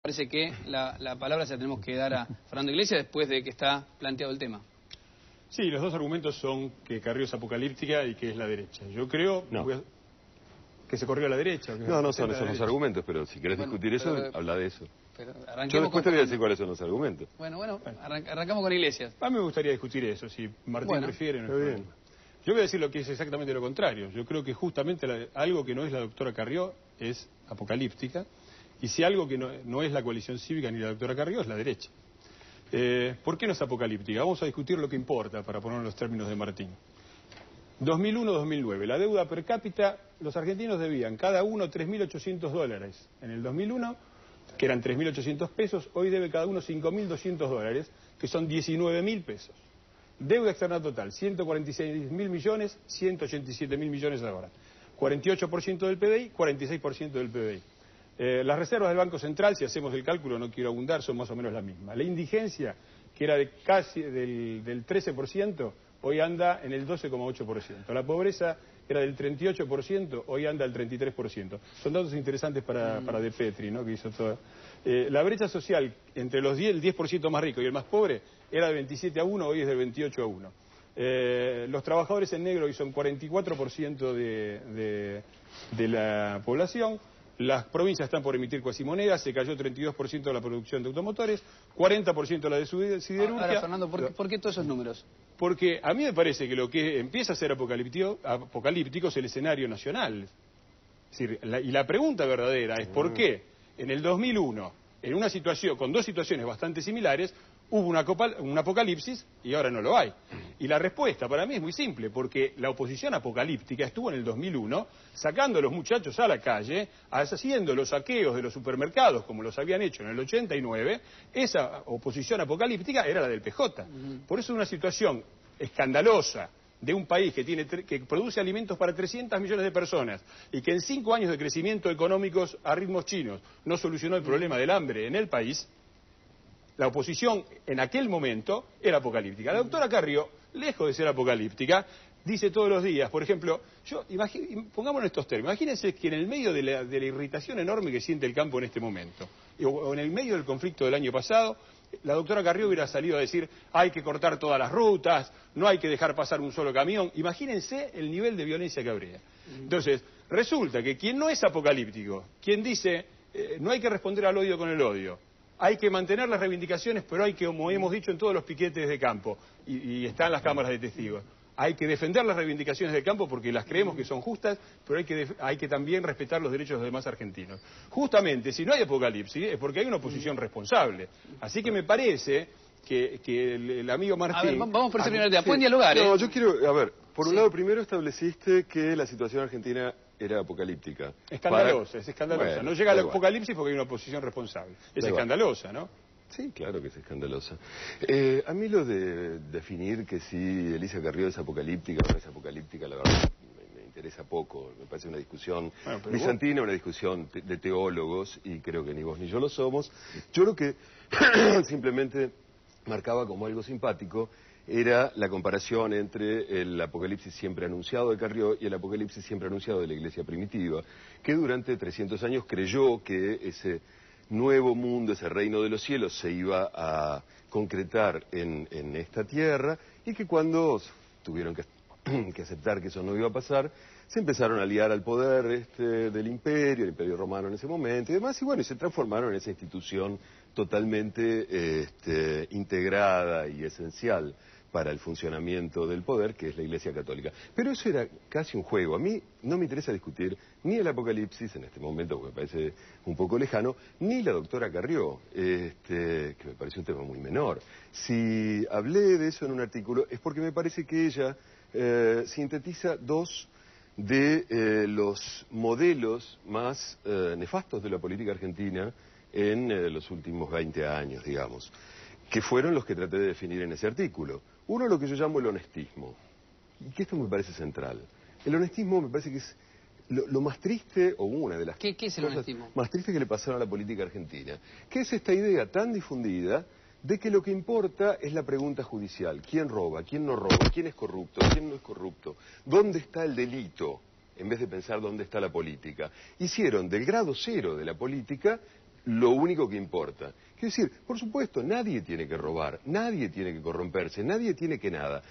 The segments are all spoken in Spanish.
Parece que la palabra se la tenemos que dar a Fernando Iglesias después de que está planteado el tema. Sí, los dos argumentos son que Carrió es apocalíptica y que es la derecha. Yo creo que se corrió a la derecha. No son esos los argumentos, pero si querés discutir eso, habla de eso. Yo después te voy a decir cuáles son los argumentos. Bueno, arrancamos con Iglesias. A mí me gustaría discutir eso, si Martín prefiere. No es bien. Yo voy a decir lo que es exactamente lo contrario. Yo creo que justamente algo que no es la doctora Carrió es apocalíptica, y si algo que no es la coalición cívica ni la doctora Carrió es la derecha. ¿Por qué no es apocalíptica? Vamos a discutir lo que importa, para poner los términos de Martín. 2001-2009, la deuda per cápita, los argentinos debían cada uno $3.800. En el 2001, que eran 3.800 pesos, hoy debe cada uno $5.200, que son 19.000 pesos. Deuda externa total, 146.000 millones, 187.000 millones ahora. 48% del PBI, 46% del PBI. Las reservas del Banco Central, si hacemos el cálculo, no quiero abundar, son más o menos la misma. La indigencia, que era de casi del 13%, hoy anda en el 12,8%. La pobreza era del 38%, hoy anda al 33%. Son datos interesantes para De Petri, ¿no?, que hizo toda. La brecha social entre el 10% más rico y el más pobre era de 27-1, hoy es del 28-1. Los trabajadores en negro hoy son 44% de la población. Las provincias están por emitir cuasimonedas, se cayó 32% de la producción de automotores, 40% la de siderurgia. Ahora, Fernando, ¿por qué todos esos números? Porque a mí me parece que lo que empieza a ser apocalíptico es el escenario nacional. Es decir, y la pregunta verdadera es ¿por qué en el 2001, en una situación, con dos situaciones bastante similares, hubo un apocalipsis y ahora no lo hay? Y la respuesta para mí es muy simple, porque la oposición apocalíptica estuvo en el 2001 sacando a los muchachos a la calle, haciendo los saqueos de los supermercados como los habían hecho en el 89. Esa oposición apocalíptica era la del PJ. Por eso es una situación escandalosa de un país que produce alimentos para 300 millones de personas y que en 5 años de crecimiento económicos a ritmos chinos no solucionó el problema del hambre en el país. La oposición en aquel momento era apocalíptica. La doctora Carrió, lejos de ser apocalíptica, dice todos los días, por ejemplo, pongámonos en estos términos, imagínense que en el medio de la irritación enorme que siente el campo en este momento, o en el medio del conflicto del año pasado, la doctora Carrió hubiera salido a decir hay que cortar todas las rutas, no hay que dejar pasar un solo camión. Imagínense el nivel de violencia que habría. Entonces, resulta que quien no es apocalíptico, quien dice no hay que responder al odio con el odio, hay que mantener las reivindicaciones, pero hay que, como hemos dicho en todos los piquetes de campo, y están las cámaras de testigos, hay que defender las reivindicaciones del campo porque las creemos que son justas, pero hay que también respetar los derechos de los demás argentinos. Justamente, si no hay apocalipsis, es porque hay una oposición responsable. Así que me parece que el amigo Martín... A ver, vamos por ese primer tema. Pueden dialogar, No, yo quiero... A ver, por un lado, primero estableciste que la situación argentina era apocalíptica. Escandalosa, es escandalosa. Bueno, no llega al apocalipsis porque hay una oposición responsable. Es escandalosa, ¿no? Sí, claro que es escandalosa. A mí lo de definir que si Elisa Carrió es apocalíptica o no es apocalíptica, la verdad me interesa poco. Me parece una discusión bizantina, una discusión de teólogos, y creo que ni vos ni yo lo somos. Yo lo que simplemente marcaba como algo simpático era la comparación entre el apocalipsis siempre anunciado de Carrió y el apocalipsis siempre anunciado de la Iglesia primitiva, que durante 300 años creyó que ese nuevo mundo, ese reino de los cielos, se iba a concretar en esta tierra, y que cuando tuvieron que aceptar que eso no iba a pasar, se empezaron a liar al poder del imperio, el imperio romano en ese momento y demás, y bueno, se transformaron en esa institución totalmente integrada y esencial para el funcionamiento del poder, que es la Iglesia Católica. Pero eso era casi un juego. A mí no me interesa discutir ni el apocalipsis en este momento, porque me parece un poco lejano, ni la doctora Carrió, que me parece un tema muy menor. Si hablé de eso en un artículo es porque me parece que ella sintetiza dos de los modelos más nefastos de la política argentina en los últimos 20 años, digamos, que fueron los que traté de definir en ese artículo. Uno, lo que yo llamo el honestismo, y que esto me parece central. El honestismo me parece que es lo más triste, o una de las ¿Qué es el honestismo? Más triste que le pasaron a la política argentina, que es esta idea tan difundida de que lo que importa es la pregunta judicial. ¿Quién roba? ¿Quién no roba? ¿Quién es corrupto? ¿Quién no es corrupto? ¿Dónde está el delito? En vez de pensar dónde está la política. Hicieron del grado cero de la política lo único que importa. Quiero decir, por supuesto, nadie tiene que robar, nadie tiene que corromperse, nadie tiene que nada.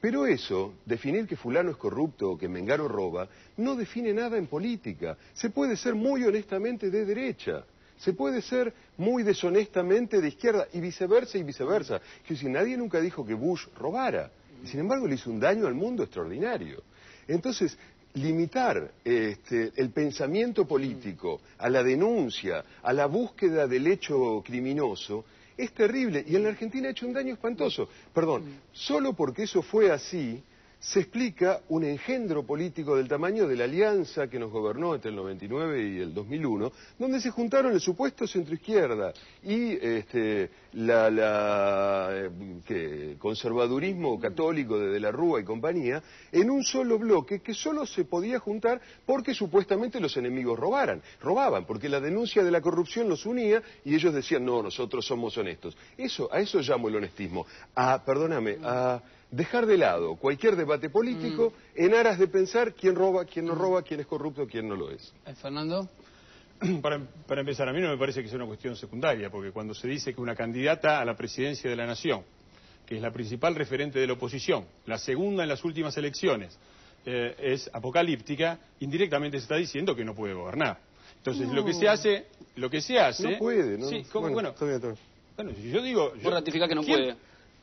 Pero eso, definir que fulano es corrupto o que mengano roba, no define nada en política. Se puede ser muy honestamente de derecha, se puede ser muy deshonestamente de izquierda, y viceversa y viceversa. Quiero decir, nadie nunca dijo que Bush robara, y sin embargo le hizo un daño al mundo extraordinario. Entonces, limitar el pensamiento político a la denuncia, a la búsqueda del hecho criminoso, es terrible, y en la Argentina ha hecho un daño espantoso. Perdón, solo porque eso fue así, se explica un engendro político del tamaño de la alianza que nos gobernó entre el 99 y el 2001, donde se juntaron el supuesto centroizquierda y conservadurismo católico de la Rúa y compañía, en un solo bloque que solo se podía juntar porque supuestamente los enemigos robaban, porque la denuncia de la corrupción los unía y ellos decían, no, nosotros somos honestos. A eso llamo el honestismo, a dejar de lado cualquier debate político en aras de pensar quién roba, quién no roba, quién es corrupto, quién no lo es. Fernando. Para empezar, a mí no me parece que sea una cuestión secundaria, porque cuando se dice que una candidata a la presidencia de la Nación, que es la principal referente de la oposición, la segunda en las últimas elecciones, es apocalíptica, indirectamente se está diciendo que no puede gobernar. Entonces, lo que se hace... No puede, ¿no? Sí, bueno, está bien. Bueno, si yo digo... Vos ratificás que no puede.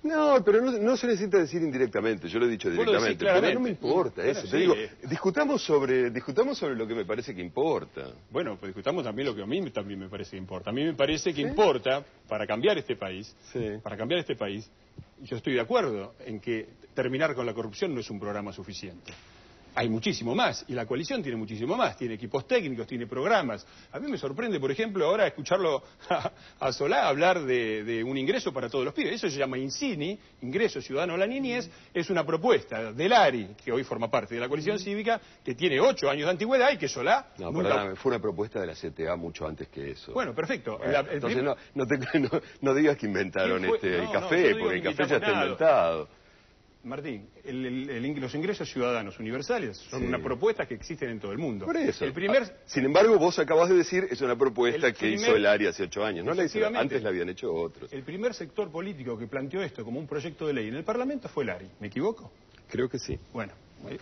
No, pero no se necesita decir indirectamente, yo lo he dicho directamente, pero no me importa eso, te digo, discutamos sobre lo que me parece que importa. Bueno, pues discutamos también lo que a mí también me parece que importa. A mí me parece que importa, para cambiar este país, yo estoy de acuerdo en que terminar con la corrupción no es un programa suficiente. Hay muchísimo más, y la coalición tiene muchísimo más, tiene equipos técnicos, tiene programas. A mí me sorprende, por ejemplo, ahora escucharlo a Solá hablar de un ingreso para todos los pibes. Eso se llama INCINI, Ingreso Ciudadano a la Niñez, es una propuesta del ARI, que hoy forma parte de la coalición cívica, que tiene 8 años de antigüedad y que Solá... No, perdóname, fue una propuesta de la CTA mucho antes que eso. Bueno, perfecto. Entonces no digas que inventaron el café, porque el café ya está inventado. Martín, los ingresos ciudadanos universales son una propuesta que existen en todo el mundo. Por eso. Sin embargo, vos acabás de decir, es una propuesta que hizo el ARI hace 8 años. Antes la habían hecho otros. El primer sector político que planteó esto como un proyecto de ley en el Parlamento fue el ARI. ¿Me equivoco? Creo que sí. Bueno,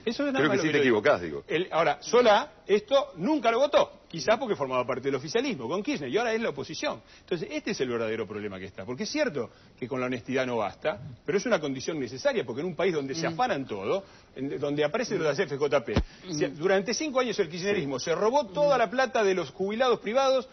eso es nada Creo más que sí lo te equivocás, digo. Ahora, Solá, esto nunca lo votó. Quizás porque formaba parte del oficialismo con Kirchner y ahora es la oposición. Entonces, este es el verdadero problema que está. Porque es cierto que con la honestidad no basta, pero es una condición necesaria porque en un país donde se afanan todo, donde aparece lo de la CFJP, durante 5 años el kirchnerismo se robó toda la plata de los jubilados privados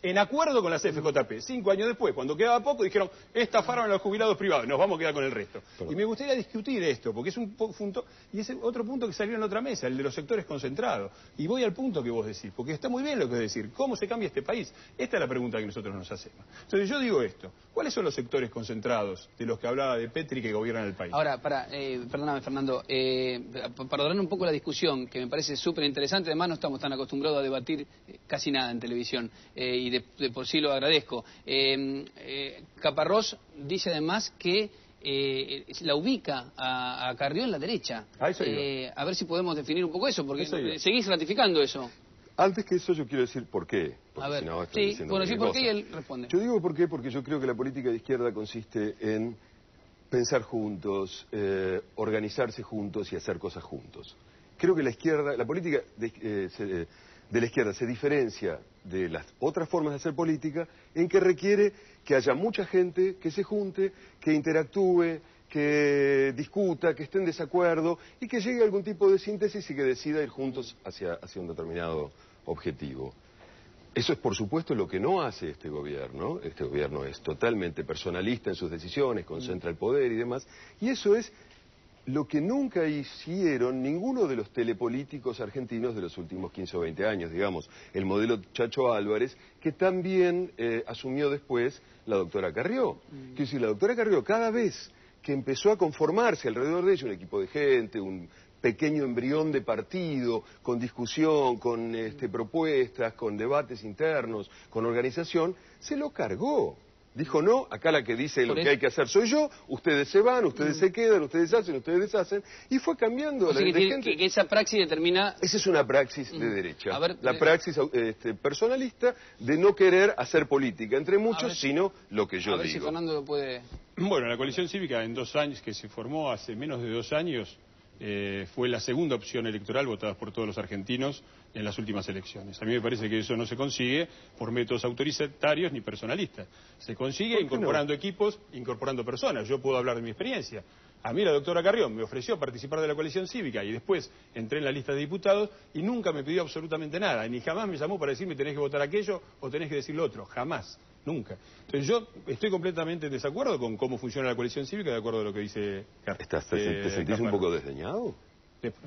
en acuerdo con la CFJP. 5 años después, cuando quedaba poco, dijeron, estafaron a los jubilados privados, nos vamos a quedar con el resto. Y me gustaría discutir esto, porque es un punto, y es otro punto que salió en la otra mesa, el de los sectores concentrados. Y voy al punto que vos decís, porque está muy bien lo que decir, ¿cómo se cambia este país? Esta es la pregunta que nosotros nos hacemos. Entonces yo digo esto, ¿cuáles son los sectores concentrados de los que hablaba de Petri que gobiernan el país? Ahora, perdóname, Fernando, para ordenar un poco la discusión, que me parece súper interesante, además no estamos tan acostumbrados a debatir casi nada en televisión, y de por sí lo agradezco. Caparrós dice además que la ubica a Carrió en la derecha. A ver si podemos definir un poco eso, porque seguís ratificando eso. Antes que eso yo quiero decir por qué. A ver, si no, sí por qué y él responde. Yo digo por qué, porque yo creo que la política de izquierda consiste en pensar juntos, organizarse juntos y hacer cosas juntos. Creo que la política de la izquierda se diferencia de las otras formas de hacer política en que requiere que haya mucha gente que se junte, que interactúe, que discuta, que esté en desacuerdo y que llegue a algún tipo de síntesis y que decida ir juntos hacia un determinado objetivo. Eso es, por supuesto, lo que no hace este gobierno. Este gobierno es totalmente personalista en sus decisiones, concentra el poder y demás, y eso es lo que nunca hicieron ninguno de los telepolíticos argentinos de los últimos 15 o 20 años, digamos, el modelo Chacho Álvarez, que también asumió después la doctora Carrió. Quiero decir, la doctora Carrió cada vez que empezó a conformarse alrededor de ella un equipo de gente, un pequeño embrión de partido, con discusión, con propuestas, con debates internos, con organización, se lo cargó. Dijo no, acá la que dice lo que hay que hacer soy yo, ustedes se van, ustedes se quedan, ustedes hacen, ustedes deshacen, y fue cambiando. Que esa praxis determina... Esa es una praxis de derecha, la praxis personalista de no querer hacer política entre muchos, sino lo que yo digo. A ver si Fernando lo puede... Bueno, la coalición cívica en 2 años, que se formó hace menos de 2 años, fue la segunda opción electoral votada por todos los argentinos en las últimas elecciones. A mí me parece que eso no se consigue por métodos autoritarios ni personalistas. Se consigue incorporando equipos, incorporando personas. Yo puedo hablar de mi experiencia. A mí la doctora Carrión me ofreció participar de la coalición cívica y después entré en la lista de diputados y nunca me pidió absolutamente nada. Ni jamás me llamó para decirme tenés que votar aquello o tenés que decir lo otro. Jamás. Nunca. Entonces yo estoy completamente en desacuerdo con cómo funciona la coalición cívica, de acuerdo a lo que dice Carlos. ¿Te sentís un poco desdeñado?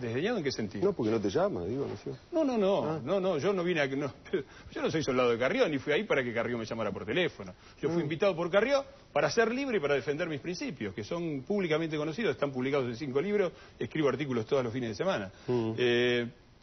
¿Desdeñado en qué sentido? No, porque no te llama, digo, no sé. No, yo no vine a... yo no soy soldado de Carrión, ni fui ahí para que Carrión me llamara por teléfono. Yo fui invitado por Carrión para ser libre y para defender mis principios, que son públicamente conocidos, están publicados en 5 libros, escribo artículos todos los fines de semana.